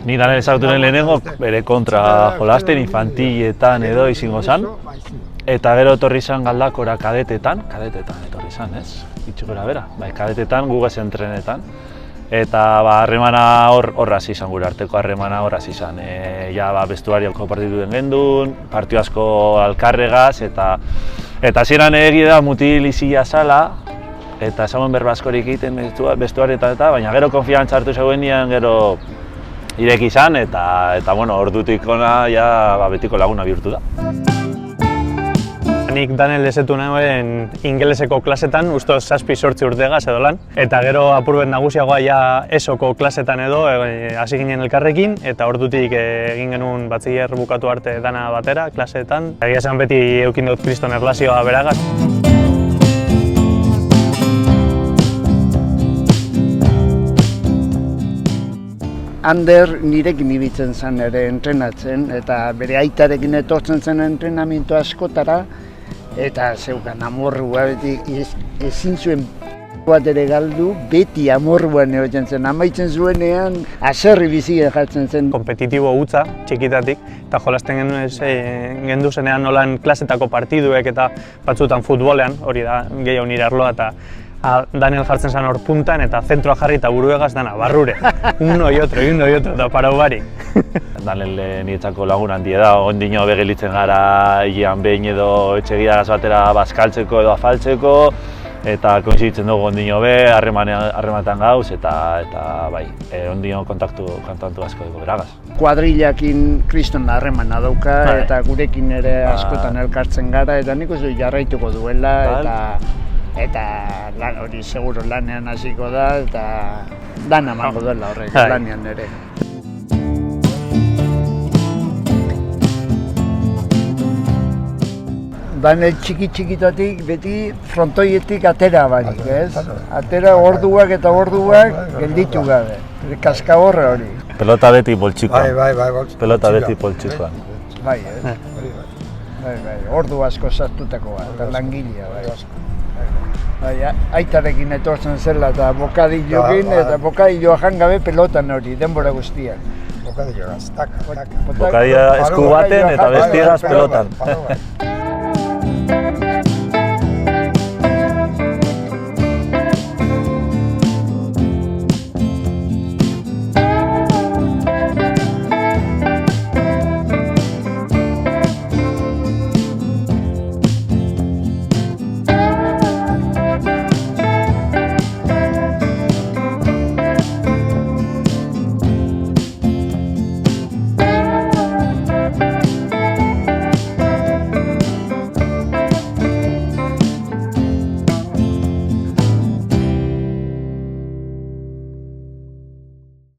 Ni Danel ezagutu lehenengo bere kontra jolasten, infantiletan edo izango zan. Eta gero etorri izan Galdakora kadetetan etorri izan, ez? Itxukora bera, bai, kadetetan, Google entrenetan. Eta harremana hor hasi izan, gure arteko harremana hor hasi izan. Ja bestuarioko partidu den gendun, partio asko alkarregaz, eta hasieran egia da mutil izia zala, eta ezagun berba askorik egiten bestuarietan eta, baina gero konfiantza hartu zegoenean gero ireki izan, eta bueno, ordutik ona ja betiko laguna bihurtu da. Nik Danel ezetu nuen ingeleseko klasetan, uste 7-8 urtegaz edo lan. Eta gero apurbet nagusiagoa ja esoko klasetan edo hasi ginen elkarrekin, eta ordutik egin genuen batziler bukatu arte dana batera, klasetan. Egia esan beti eukin dut kriston erlazioa beragaz. Ander nirekin ibiltzen zen ere entrenatzen, eta bere aitarekin etortzen zen entrenamiento askotara, eta zeukan amorrua beti ezin zuen bat ere galdu, beti amorruan egoten zen. Amaitzen zuenean haserri bizigen jartzen zen. Kompetitibo hutsa, txikitatik, eta jolasten gendu zenean nolan klasetako partiduek eta batzutan futbolean, hori da gehiago nire arloa, eta Daniel jartzen zen hor puntan eta zentroa jarri eta buruegaz dana, barrure. Uno y otro, eta parau barik. Daniel niretzako lagun handia da, ondino begelitzen gara hilean behin edo etxegidagaz batera bazkaltzeko edo afaltzeko, eta koinziditzen dugu ondino be, harremanetan gauz, eta bai, ondino kontaktu asko dugu beragaz. Kuadrillakin kriston harremana dauka, eta gurekin ere askotan elkartzen gara, eta nik uste jarraituko duela, eta hori seguro lanean hasiko da, eta dana emango duela horrek lanean ere. Danel txikitatik beti frontoietik atera barik, ez? Atera orduak eta orduak gelditu gabe, kaskagorre hori. Pelota beti poltsikoan. Bai, Pelota beti poltsikoan. Bai, ordu asko sartutakoa, eta langilea, bai. Aitarekin etortzen zela eta bokadillokin, eta bokadilloa jangabe pelotan hori, denbora guztiak. Bokadilloaz, taka. Bokadilloa esku baten eta bestiegaz pelotan.